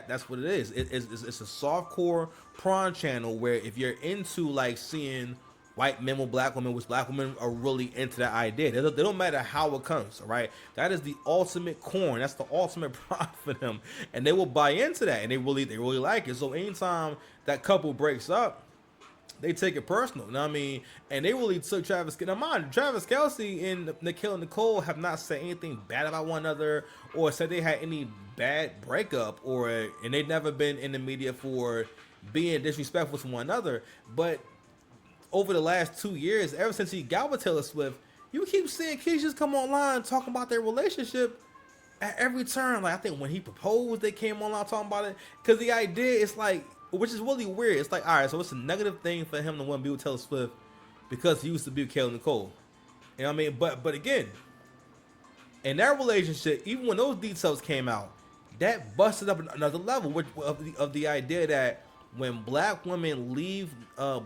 That's what it is. It's a softcore prawn channel where if you're into like seeing white men with black women, which black women are really into that idea. They don't matter how it comes, all right? That is the ultimate corn. That's the ultimate prawn for them, and they will buy into that, and they really like it. So anytime that couple breaks up, they take it personal. You know what I mean? And they really took Travis. Now, mind, Travis Kelsey and Nikhil and Nicole have not said anything bad about one another or said they had any bad breakup, and they've never been in the media for being disrespectful to one another. But over the last 2 years, ever since he got with Taylor Swift, you keep seeing kids just come online talking about their relationship at every turn. Like I think when he proposed, they came online talking about it. Because the idea is like, which is really weird. It's like, all right, so it's a negative thing for him to want to be with Taylor Swift because he used to be with Kelly Nicole. You know what I mean? But again, in that relationship, even when those details came out, that busted up another level of the idea that when black women leave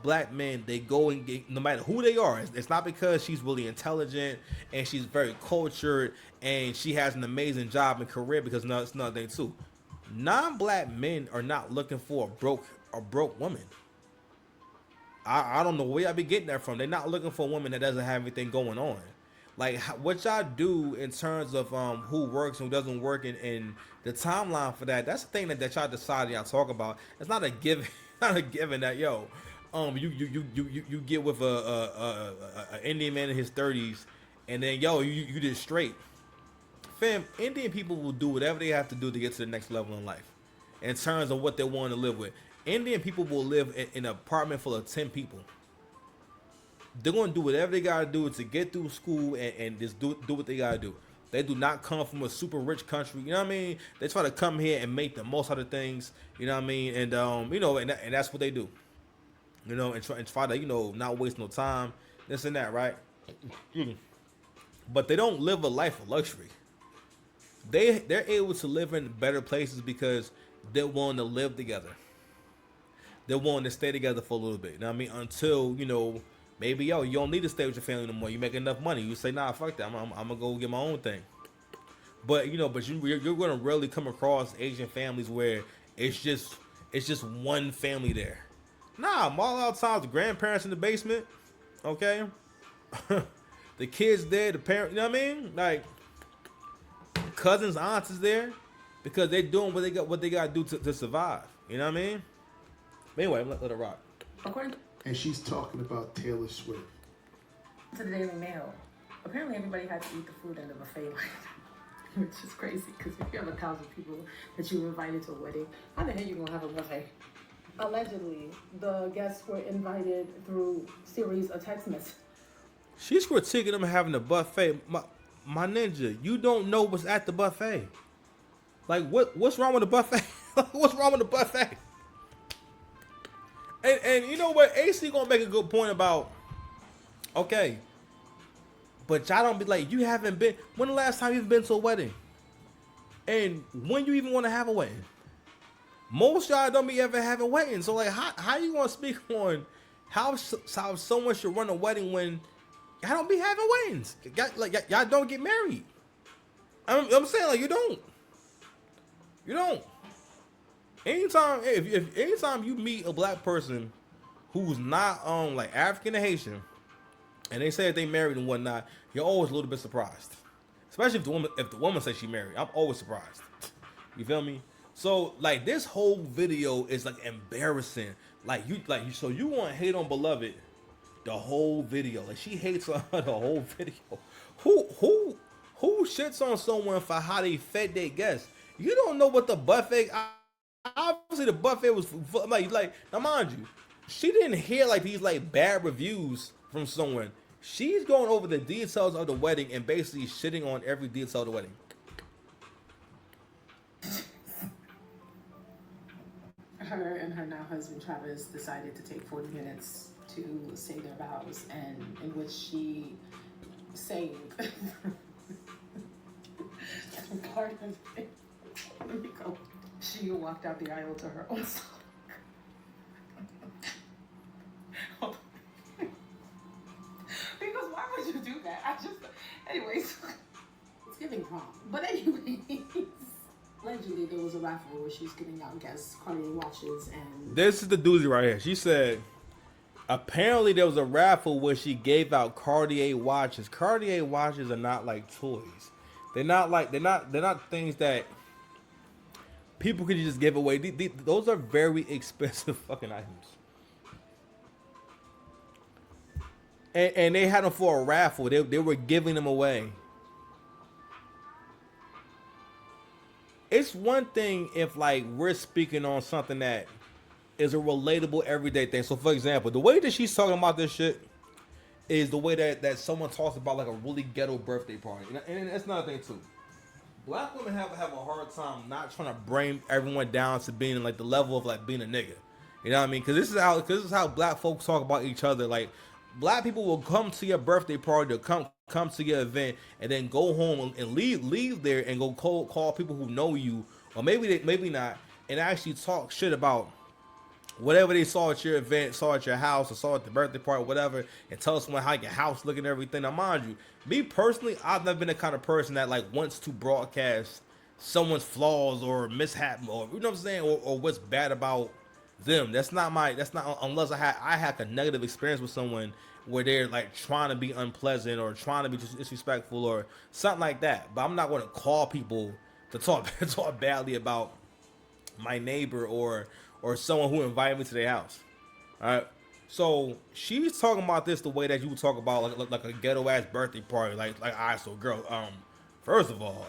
black men, they go and get, no matter who they are. It's not because she's really intelligent and she's very cultured and she has an amazing job and career, because no, it's another thing too. Non-black men are not looking for a broke woman. I don't know where y'all be getting that from. They're not looking for a woman that doesn't have anything going on. Like what y'all do in terms of who works and who doesn't work, and the timeline for that. That's the thing that y'all decide y'all talk about. It's not a given, not a given that you get with a Indian man in his 30s, and then you just straight. Fam, Indian people will do whatever they have to do to get to the next level in life in terms of what they want to live with. Indian people will live in an apartment full of 10 people. They're going to do whatever they got to do to get through school and just do what they got to do. They do not come from a super rich country. You know what I mean? They try to come here and make the most out of things. You know what I mean? And, and that's what they do. And try to, not waste no time. This and that, right? But they don't live a life of luxury. They're able to live in better places because they're willing to live together. They're willing to stay together for a little bit. You know what I mean? Until, maybe, you don't need to stay with your family no more. You make enough money. You say, nah, fuck that. I'm going to go get my own thing. But, you're going to rarely come across Asian families where it's just one family there. Nah, all out times, the grandparents in the basement, okay? The kids there, the parents, you know what I mean? Like, cousins, aunts is there because they're doing what they got to do to survive. You know what I mean? But anyway, let it rock. According And she's talking about Taylor Swift. to the Daily Mail, apparently everybody had to eat the food in the buffet line, which is crazy because if you have 1,000 people that you invited to a wedding, how the hell you gonna have a buffet? Allegedly, the guests were invited through series of text messages. She's critiquing them having a buffet. My ninja, you don't know what's at the buffet. Like what's wrong with the buffet? What's wrong with the buffet? And you know what? AC gonna make a good point about, okay, but y'all don't be like, you haven't been, when the last time you've been to a wedding? And when you even want to have a wedding? Most y'all don't be ever having weddings. So like, how you gonna speak on how someone should run a wedding when y'all don't be having weddings? Y'all don't get married. I'm saying, like, you don't. Anytime anytime you meet a black person who's not like African or Haitian, and they say that they married and whatnot, you're always a little bit surprised. Especially if the woman says she married, I'm always surprised. You feel me? So like this whole video is like embarrassing. So you want to hate on Beloved the whole video? Like she hates on her the whole video. Who shits on someone for how they fed their guests? You don't know what the buffet. Obviously, the buffet was like now, mind you, she didn't hear like these like bad reviews from someone. She's going over the details of the wedding and basically shitting on every detail of the wedding. Her and her now husband Travis decided to take 40 minutes to say their vows, and in which she sang part of it. Let me go. She walked out the aisle to her own song. Because why would you do that? Anyways, it's giving prom. But anyways, allegedly there was a raffle where she was giving out gas Cartier watches and This is the doozy right here. She said apparently there was a raffle where she gave out Cartier watches. Cartier watches are not like toys. They're not things that people can just give away. Those are very expensive fucking items. And they had them for a raffle. They were giving them away. It's one thing if like we're speaking on something that is a relatable everyday thing. So for example, the way that she's talking about this shit is the way that someone talks about like a really ghetto birthday party. And that's another thing too. Black women have a hard time not trying to bring everyone down to being like the level of like being a nigga. You know what I mean? Because this is how black folks talk about each other. Like black people will come to your birthday party, they'll come to your event, and then go home and leave there and go call people who know you, or maybe not, and actually talk shit about whatever they saw at your event, saw at your house, or saw at the birthday party, whatever, and tell someone how your house look and everything. Now, mind you, me personally, I've never been the kind of person that like wants to broadcast someone's flaws or mishap, or you know what I'm saying, or what's bad about them. That's not unless I had a negative experience with someone where they're like trying to be unpleasant or trying to be disrespectful or something like that. But I'm not going to call people to talk badly about my neighbor or someone who invited me to their house. All right. So she's talking about this the way that you would talk about like a ghetto ass birthday party. Like all right, so girl, first of all,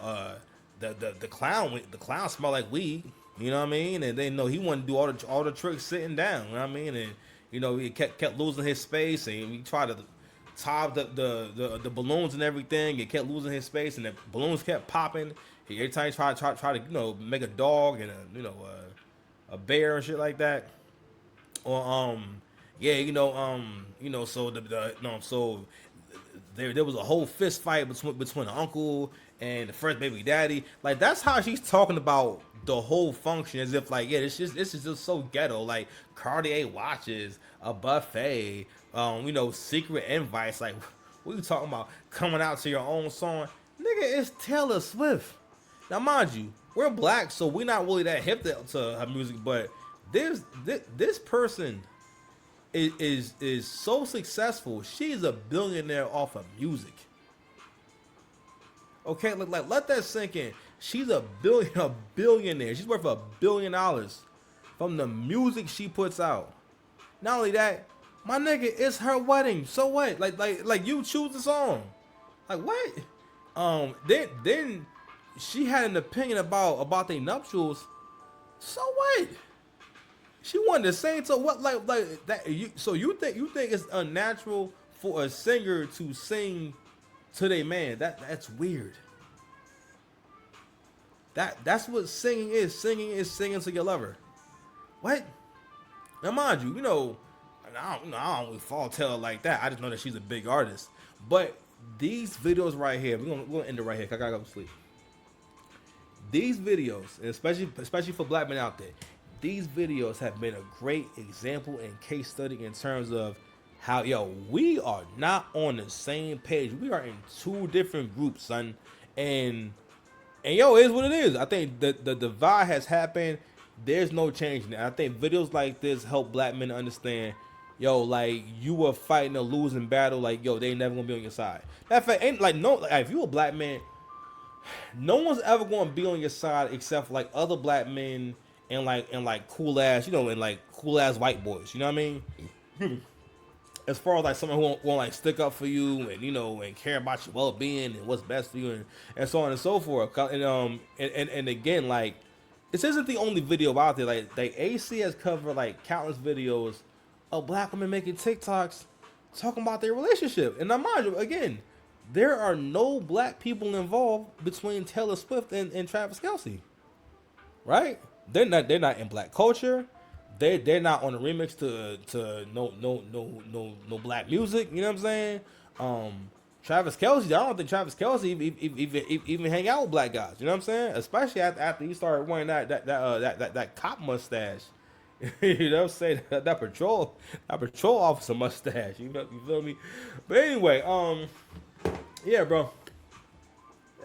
the clown smell like weed. You know what I mean? And they know he wanted to do all the tricks sitting down. You know what I mean? And you know he kept losing his space, and he tried to tie the balloons and everything. He kept losing his space, and the balloons kept popping. Every time he tried to make a dog and a bear and shit like that. Or so so there was a whole fist fight between the uncle and the first baby daddy. Like that's how she's talking about the whole function, as if like, yeah, this is just so ghetto. Like Cartier watches, a buffet, secret invites. Like, what are you talking about? Coming out to your own song, nigga. It's Taylor Swift. Now, mind you, we're black, so we're not really that hip to her music. But this person is so successful. She's a billionaire off of music. Okay, like let that sink in. She's a billionaire. She's worth $1 billion from the music she puts out. Not only that, my nigga, it's her wedding. So what? Like you choose the song. Like what? Then she had an opinion about their nuptials. So what? She wanted to sing. So what? Like that? So you think it's unnatural for a singer to sing to their man? That's weird. That's what singing is. Singing is singing to your lover. What? Now, mind you, I don't really fall Taylor like that. I just know that she's a big artist. But these videos right here, we're gonna end it right here. 'Cause I gotta go to sleep. These videos, especially for black men out there, these videos have been a great example and case study in terms of how we are not on the same page. We are in two different groups, son, and it is what it is. I think the divide has happened. There's no changing it. I think videos like this help black men understand, like you were fighting a losing battle. Like, they never gonna be on your side. That fact, ain't like no. Like, if you a black man, no one's ever gonna be on your side except for, like other black men and like cool ass, and like cool ass white boys. You know what I mean? As far as like someone who won't like stick up for you and and care about your well being and what's best for you and so on and so forth. And again, like this isn't the only video out there. Like AC has covered like countless videos of black women making TikToks talking about their relationship. And now mind you, again, there are no black people involved between Taylor Swift and Travis Kelce. Right? They're not in black culture. They're not on the remix to no black music. You know what I'm saying? Travis Kelce, I don't think Travis Kelce even hang out with black guys. You know what I'm saying? Especially after he started wearing that cop mustache. You know what I'm saying? That patrol officer mustache. You feel me? But anyway, yeah, bro.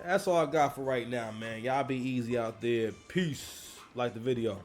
That's all I got for right now, man. Y'all be easy out there. Peace. Like the video.